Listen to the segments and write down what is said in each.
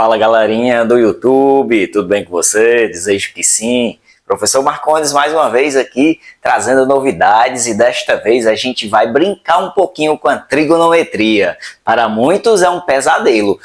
Fala galerinha do YouTube, tudo bem com você? Desejo que sim. Professor Marcondes mais uma vez aqui trazendo novidades e desta vez a gente vai brincar um pouquinho com a trigonometria. Para muitos é um pesadelo.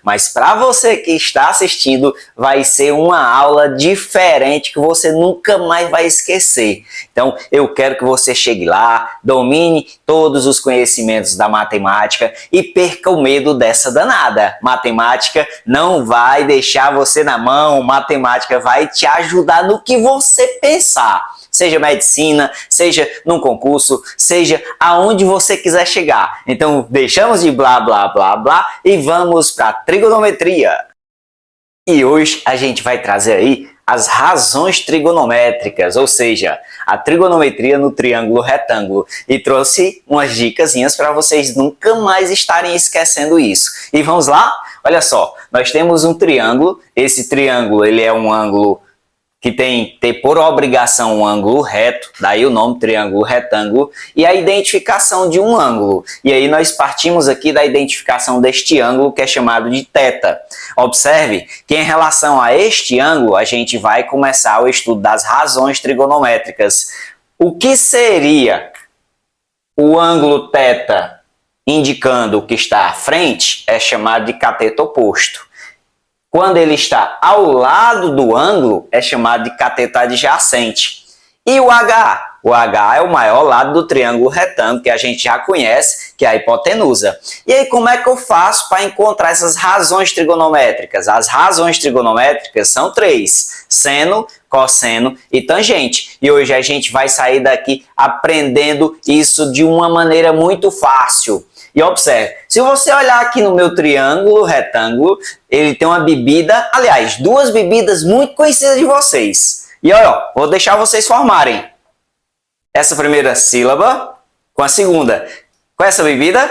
Mas para você que está assistindo, vai ser uma aula diferente que você nunca mais vai esquecer. Então, eu quero que você chegue lá, domine todos os conhecimentos da matemática e perca o medo dessa danada. Matemática não vai deixar você na mão, matemática vai te ajudar no que você pensar. Seja medicina, seja num concurso, seja aonde você quiser chegar. Então, deixamos de blá, blá, blá, blá e vamos para a trigonometria. E hoje a gente vai trazer aí as razões trigonométricas, ou seja, a trigonometria no triângulo retângulo. E trouxe umas dicasinhas para vocês nunca mais estarem esquecendo isso. E vamos lá? Olha só, nós temos um triângulo. Esse triângulo ele é um ângulo que tem que ter por obrigação um ângulo reto, daí o nome triângulo retângulo, e a identificação de um ângulo. E aí nós partimos aqui da identificação deste ângulo, que é chamado de θ. Observe que em relação a este ângulo, a gente vai começar o estudo das razões trigonométricas. O que seria o ângulo θ indicando o que está à frente é chamado de cateto oposto. Quando ele está ao lado do ângulo, é chamado de cateto adjacente. E o H? O H é o maior lado do triângulo retângulo, que a gente já conhece, que é a hipotenusa. E aí, como é que eu faço para encontrar essas razões trigonométricas? As razões trigonométricas são três: seno, cosseno e tangente. E hoje a gente vai sair daqui aprendendo isso de uma maneira muito fácil. E observe, se você olhar aqui no meu triângulo retângulo, ele tem uma bebida, aliás, duas bebidas muito conhecidas de vocês. E olha, ó, vou deixar vocês formarem essa primeira sílaba com a segunda. Com essa bebida,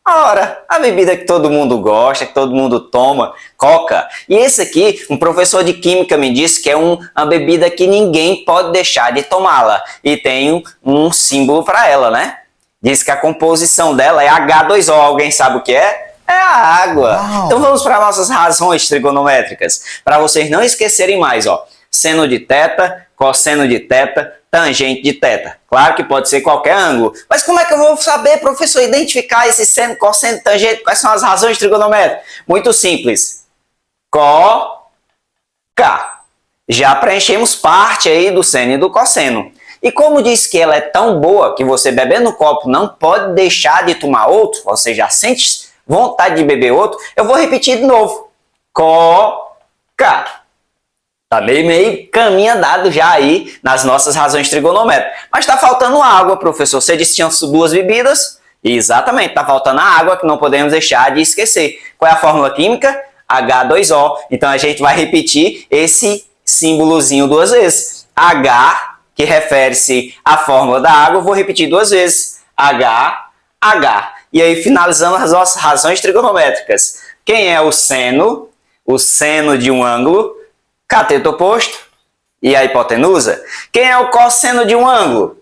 a bebida que todo mundo gosta, que todo mundo toma, Coca. E esse aqui, um professor de química me disse que é uma bebida que ninguém pode deixar de tomá-la. E tem um símbolo para ela, né? Diz que a composição dela é H2O. Alguém sabe o que é? É a água. Uau. Então vamos para nossas razões trigonométricas. Para vocês não esquecerem mais, ó. Seno de θ, cosseno de θ, tangente de θ. Claro que pode ser qualquer ângulo. Mas como é que eu vou saber, professor, identificar esse seno, cosseno, tangente? Quais são as razões trigonométricas? Muito simples. Co, K. Já preenchemos parte aí do seno e do cosseno. E como diz que ela é tão boa que você bebendo no copo não pode deixar de tomar outro, você já sente vontade de beber outro, eu vou repetir de novo. Coca. Tá meio caminho andado já aí nas nossas razões trigonométricas. Mas tá faltando água, professor. Você disse que tinha duas bebidas? Exatamente, tá faltando a água que não podemos deixar de esquecer. Qual é a fórmula química? H2O. Então a gente vai repetir esse símbolozinho duas vezes. H, que refere-se à fórmula da água, eu vou repetir duas vezes. H, H. E aí finalizamos as nossas razões trigonométricas. Quem é o seno? O seno de um ângulo, cateto oposto, e a hipotenusa. Quem é o cosseno de um ângulo?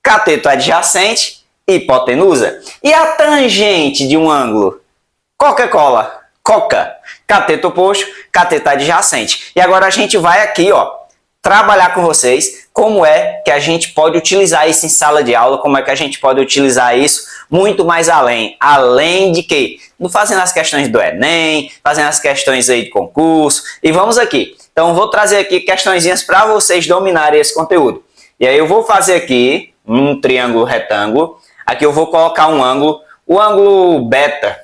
Cateto adjacente, hipotenusa. E a tangente de um ângulo? Coca-Cola, Coca. Cateto oposto, cateto adjacente. E agora a gente vai aqui, ó, trabalhar com vocês como é que a gente pode utilizar isso em sala de aula, como é que a gente pode utilizar isso muito mais além. Além de que? Fazendo as questões do Enem, fazendo as questões aí de concurso. E vamos aqui. Então, vou trazer aqui questõezinhas para vocês dominarem esse conteúdo. E aí eu vou fazer aqui um triângulo retângulo. Aqui eu vou colocar um ângulo, o ângulo beta.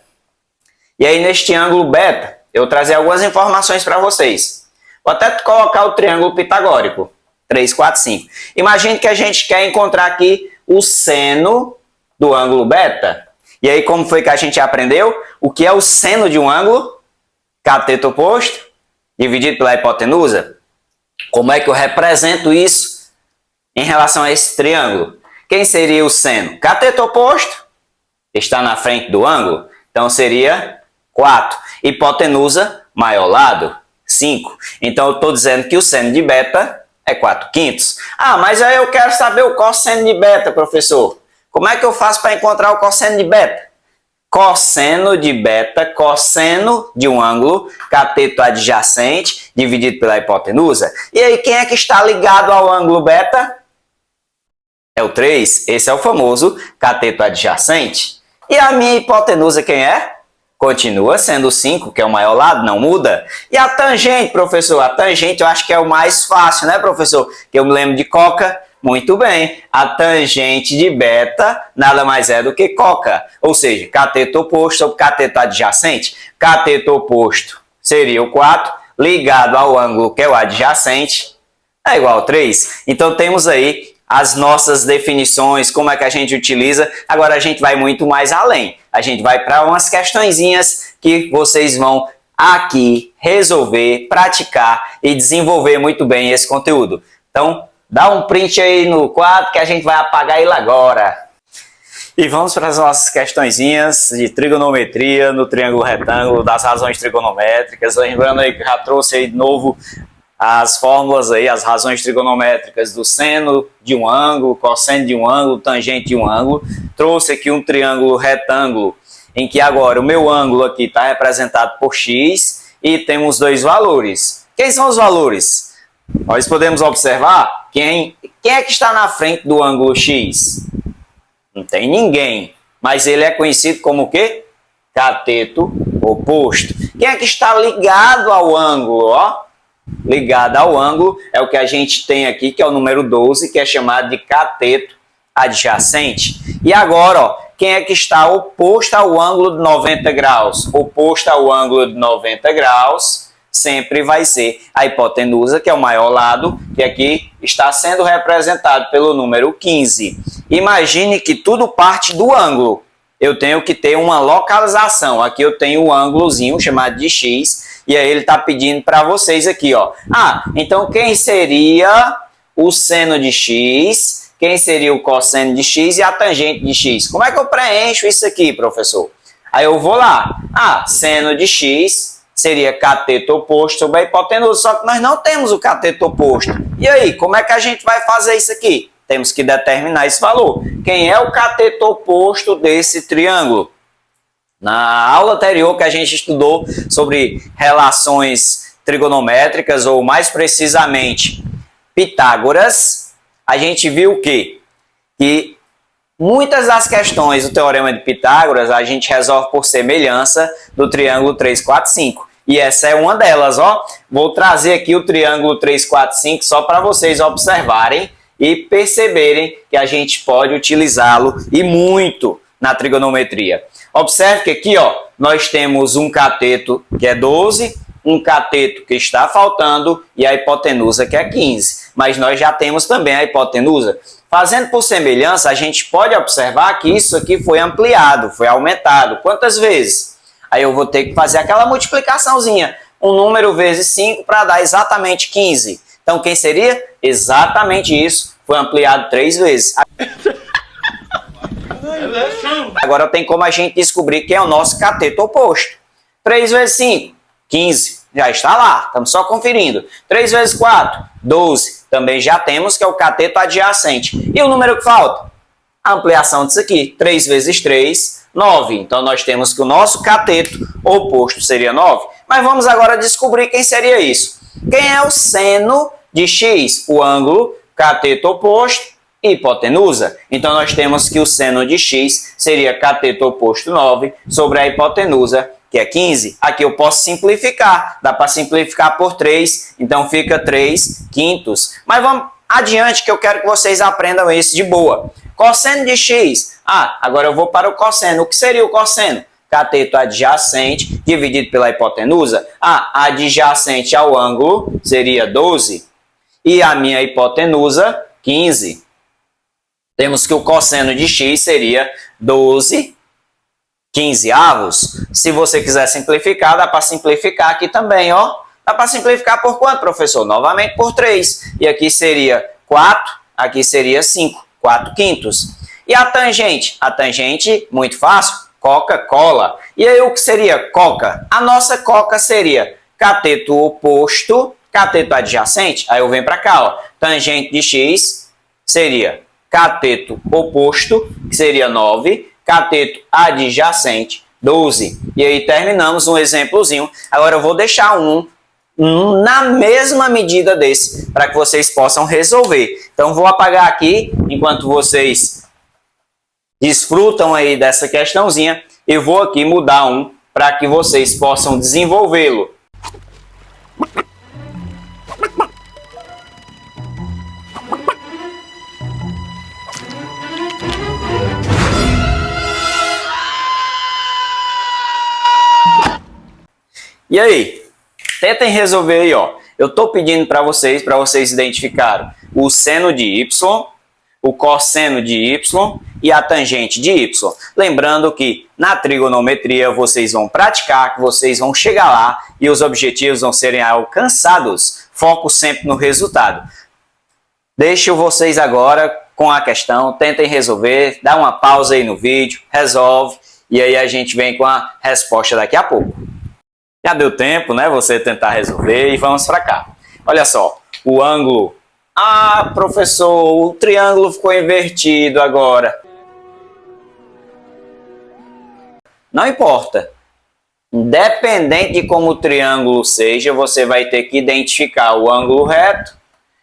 E aí neste ângulo beta, eu vou trazer algumas informações para vocês. Vou até colocar o triângulo pitagórico. 3, 4, 5. Imagine que a gente quer encontrar aqui o seno do ângulo beta. E aí, como foi que a gente aprendeu? O que é o seno de um ângulo? Cateto oposto, dividido pela hipotenusa. Como é que eu represento isso em relação a esse triângulo? Quem seria o seno? Cateto oposto está na frente do ângulo, então seria 4. Hipotenusa, maior lado, 5. Então, eu estou dizendo que o seno de beta é 4/5. Ah, mas aí eu quero saber o cosseno de beta, professor. Como é que eu faço para encontrar o cosseno de beta? cosseno de beta, cosseno de um ângulo, cateto adjacente, dividido pela hipotenusa. E aí, quem é que está ligado ao ângulo beta? É o 3. Esse é o famoso cateto adjacente. E a minha hipotenusa quem é? Continua sendo o 5, que é o maior lado, não muda. E a tangente, professor? A tangente eu acho que é o mais fácil, né, professor? Que eu me lembro de coca. Muito bem, a tangente de beta nada mais é do que coca, ou seja, cateto oposto sobre cateto adjacente. Cateto oposto seria o 4, ligado ao ângulo que é o adjacente, é igual a 3. Então temos aí as nossas definições, como é que a gente utiliza. Agora a gente vai muito mais além. A gente vai para umas questõezinhas que vocês vão aqui resolver, praticar e desenvolver muito bem esse conteúdo. Então, dá um print aí no quadro que a gente vai apagar ele agora. E vamos para as nossas questõezinhas de trigonometria no triângulo retângulo, das razões trigonométricas. Lembrando aí que já trouxe aí de novo as fórmulas aí, as razões trigonométricas do seno de um ângulo, cosseno de um ângulo, tangente de um ângulo. Trouxe aqui um triângulo retângulo, em que agora o meu ângulo aqui está representado por x e temos dois valores. Quem são os valores? Nós podemos observar quem é que está na frente do ângulo x. Não tem ninguém, mas ele é conhecido como o quê? Cateto oposto. Quem é que está ligado ao ângulo? Ó? Ligado ao ângulo é o que a gente tem aqui, que é o número 12, que é chamado de cateto adjacente. E agora, ó, quem é que está oposto ao ângulo de 90 graus? Oposto ao ângulo de 90 graus sempre vai ser a hipotenusa, que é o maior lado, que aqui está sendo representado pelo número 15. Imagine que tudo parte do ângulo. Eu tenho que ter uma localização. Aqui eu tenho um ângulozinho chamado de x, e aí ele está pedindo para vocês aqui, ó. Então quem seria o seno de x? Quem seria o cosseno de x e a tangente de x? Como é que eu preencho isso aqui, professor? Aí eu vou lá. Seno de x seria cateto oposto sobre a hipotenusa, só que nós não temos o cateto oposto. E aí, como é que a gente vai fazer isso aqui? Temos que determinar esse valor. Quem é o cateto oposto desse triângulo? Na aula anterior que a gente estudou sobre relações trigonométricas, ou mais precisamente Pitágoras, a gente viu o quê? Que muitas das questões do Teorema de Pitágoras a gente resolve por semelhança do triângulo 3, 4, 5. E essa é uma delas, ó. Vou trazer aqui o triângulo 3, 4, 5 só para vocês observarem e perceberem que a gente pode utilizá-lo e muito na trigonometria. Observe que aqui, ó, nós temos um cateto que é 12, um cateto que está faltando e a hipotenusa que é 15. Mas nós já temos também a hipotenusa. Fazendo por semelhança, a gente pode observar que isso aqui foi ampliado, foi aumentado. Quantas vezes? Aí eu vou ter que fazer aquela multiplicaçãozinha. Um número vezes 5 para dar exatamente 15. Então quem seria? Exatamente isso. Foi ampliado 3 vezes. Agora tem como a gente descobrir quem é o nosso cateto oposto. 3 vezes 5, 15. Já está lá, estamos só conferindo. 3 vezes 4, 12. Também já temos que é o cateto adjacente. E o número que falta? A ampliação disso aqui. 3 vezes 3, 9. Então nós temos que o nosso cateto oposto seria 9. Mas vamos agora descobrir quem seria isso. Quem é o seno de x? O ângulo, cateto oposto e hipotenusa. Então nós temos que o seno de x seria cateto oposto 9 sobre a hipotenusa, que é 15. Aqui eu posso simplificar. Dá para simplificar por 3. Então fica 3 quintos. Mas vamos adiante que eu quero que vocês aprendam isso de boa. Cosseno de x. Agora eu vou para o cosseno. O que seria o cosseno? Cateto adjacente dividido pela hipotenusa. Adjacente ao ângulo seria 12. E a minha hipotenusa, 15. Temos que o cosseno de x seria 12 quinzeavos. Se você quiser simplificar, dá para simplificar aqui também, ó. Dá para simplificar por quanto, professor? Novamente por 3. E aqui seria 4, aqui seria 5. 4 quintos. E a tangente? A tangente, muito fácil, Coca-Cola. E aí o que seria coca? A nossa coca seria cateto oposto, cateto adjacente. Aí eu venho para cá, ó. Tangente de x seria cateto oposto, que seria 9. Cateto adjacente 12. E aí terminamos um exemplozinho. Agora eu vou deixar um na mesma medida desse, para que vocês possam resolver. Então vou apagar aqui, enquanto vocês desfrutam aí dessa questãozinha, eu vou aqui mudar um, para que vocês possam desenvolvê-lo. E aí? Tentem resolver aí, ó. Eu estou pedindo para vocês identificarem o seno de y, o cosseno de y e a tangente de y. Lembrando que na trigonometria vocês vão praticar, que vocês vão chegar lá e os objetivos vão serem alcançados. Foco sempre no resultado. Deixo vocês agora com a questão, tentem resolver, dá uma pausa aí no vídeo, resolve e aí a gente vem com a resposta daqui a pouco. Já deu tempo, né? Você tentar resolver e vamos para cá. Olha só, o ângulo. Ah, professor, o triângulo ficou invertido agora. Não importa. Independente de como o triângulo seja, você vai ter que identificar o ângulo reto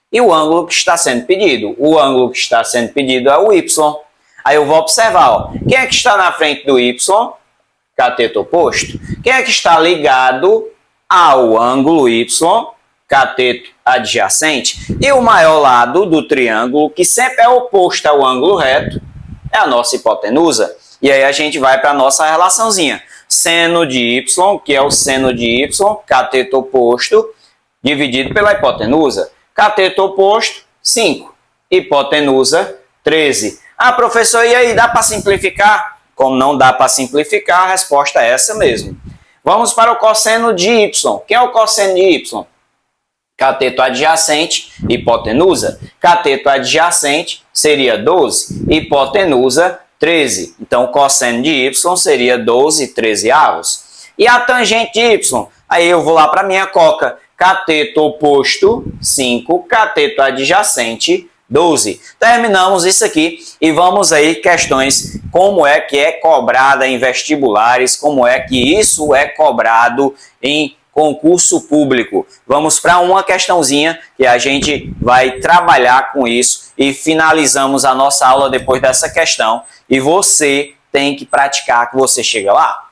e o ângulo que está sendo pedido. O ângulo que está sendo pedido é o y. Aí eu vou observar, ó, quem é que está na frente do y? Cateto oposto. Quem é que está ligado ao ângulo y? Cateto adjacente. E o maior lado do triângulo, que sempre é oposto ao ângulo reto, é a nossa hipotenusa. E aí a gente vai para a nossa relaçãozinha. Seno de y, que é o seno de y, cateto oposto, dividido pela hipotenusa. Cateto oposto, 5. Hipotenusa, 13. Ah, professor, e aí, dá para simplificar? Como não dá para simplificar, a resposta é essa mesmo. Vamos para o cosseno de y. Quem é o cosseno de y? Cateto adjacente, hipotenusa. Cateto adjacente seria 12, hipotenusa 13. Então, o cosseno de y seria 12 13avos. E a tangente de y? Aí eu vou lá para a minha coca. Cateto oposto, 5. Cateto adjacente, 12. Terminamos isso aqui e vamos aí questões como é que é cobrada em vestibulares, como é que isso é cobrado em concurso público. Vamos para uma questãozinha que a gente vai trabalhar com isso e finalizamos a nossa aula depois dessa questão e você tem que praticar que você chega lá.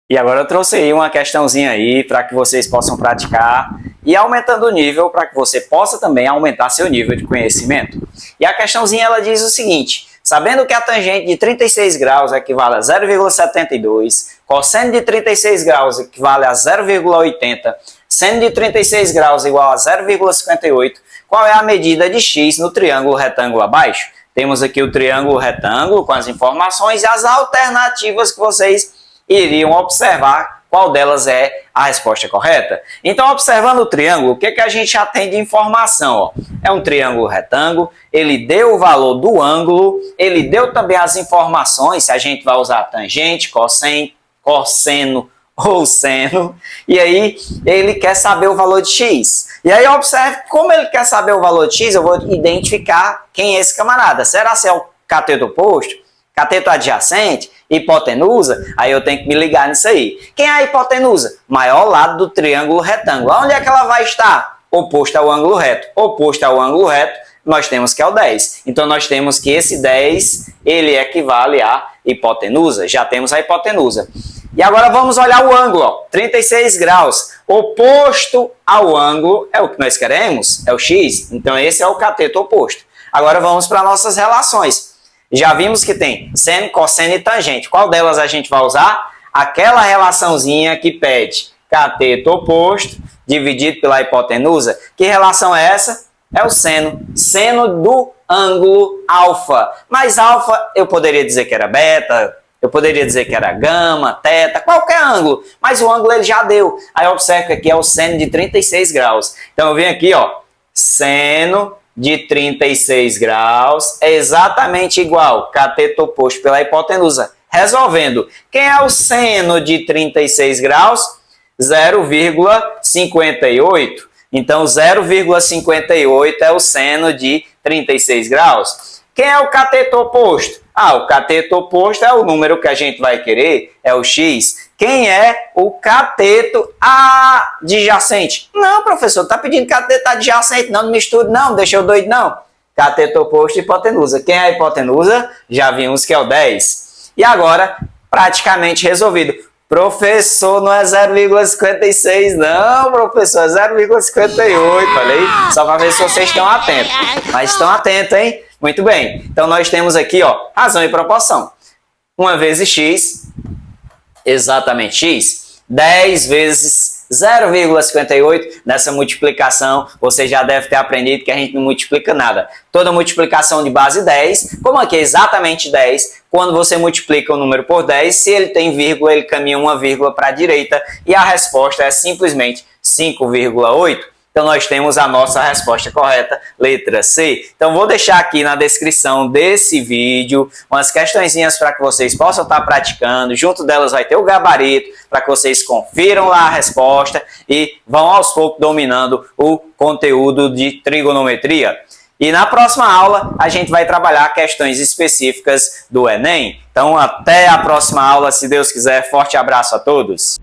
E agora eu trouxe aí uma questãozinha aí para que vocês possam praticar e aumentando o nível para que você possa também aumentar seu nível de conhecimento. E a questãozinha ela diz o seguinte: sabendo que a tangente de 36 graus equivale a 0,72, cosseno de 36 graus equivale a 0,80, seno de 36 graus igual a 0,58, qual é a medida de x no triângulo retângulo abaixo? Temos aqui o triângulo retângulo com as informações e as alternativas que vocês iriam observar qual delas é a resposta correta. Então, observando o triângulo, o que a gente já tem de informação? Ó? É um triângulo retângulo, ele deu o valor do ângulo, ele deu também as informações, se a gente vai usar tangente, cosseno ou seno, e aí ele quer saber o valor de x. E aí observe como ele quer saber o valor de x, eu vou identificar quem é esse camarada. Será que é o cateto oposto? Cateto adjacente? Hipotenusa? Aí eu tenho que me ligar nisso aí. Quem é a hipotenusa? Maior lado do triângulo retângulo. Onde é que ela vai estar? Oposto ao ângulo reto. Oposto ao ângulo reto, nós temos que é o 10. Então nós temos que esse 10, ele equivale à hipotenusa. Já temos a hipotenusa. E agora vamos olhar o ângulo, ó, 36 graus. Oposto ao ângulo é o que nós queremos, é o x. Então esse é o cateto oposto. Agora vamos para nossas relações. Já vimos que tem seno, cosseno e tangente. Qual delas a gente vai usar? Aquela relaçãozinha que pede cateto oposto dividido pela hipotenusa. Que relação é essa? É o seno. Seno do ângulo alfa. Mas alfa eu poderia dizer que era beta, eu poderia dizer que era gama, teta, qualquer ângulo. Mas o ângulo ele já deu. Aí observe que aqui é o seno de 36 graus. Então eu venho aqui, ó, seno de 36 graus é exatamente igual cateto oposto pela hipotenusa. Resolvendo, quem é o seno de 36 graus? 0,58. Então 0,58 é o seno de 36 graus. Quem é o cateto oposto? o cateto oposto é o número que a gente vai querer, é o x. Quem é o cateto adjacente? Não, professor, tá pedindo cateto adjacente, não misture, não, deixa eu doido, não. Cateto oposto e hipotenusa. Quem é a hipotenusa? Já vimos que é o 10. E agora, praticamente resolvido. Professor, não é 0,56, não, professor, é 0,58, olha aí, só para ver se vocês estão atentos. Mas estão atentos, hein? Muito bem. Então, nós temos aqui, ó, razão e proporção. 1 vezes x, exatamente x, 10 vezes 0,58, nessa multiplicação, você já deve ter aprendido que a gente não multiplica nada. Toda multiplicação de base 10, como aqui é exatamente 10, quando você multiplica o número por 10, se ele tem vírgula, ele caminha uma vírgula para a direita, e a resposta é simplesmente 5,8. Então, nós temos a nossa resposta correta, letra C. Então, vou deixar aqui na descrição desse vídeo umas questõezinhas para que vocês possam estar praticando. Junto delas vai ter o gabarito para que vocês confiram lá a resposta e vão aos poucos dominando o conteúdo de trigonometria. E na próxima aula, a gente vai trabalhar questões específicas do Enem. Então, até a próxima aula, se Deus quiser. Forte abraço a todos!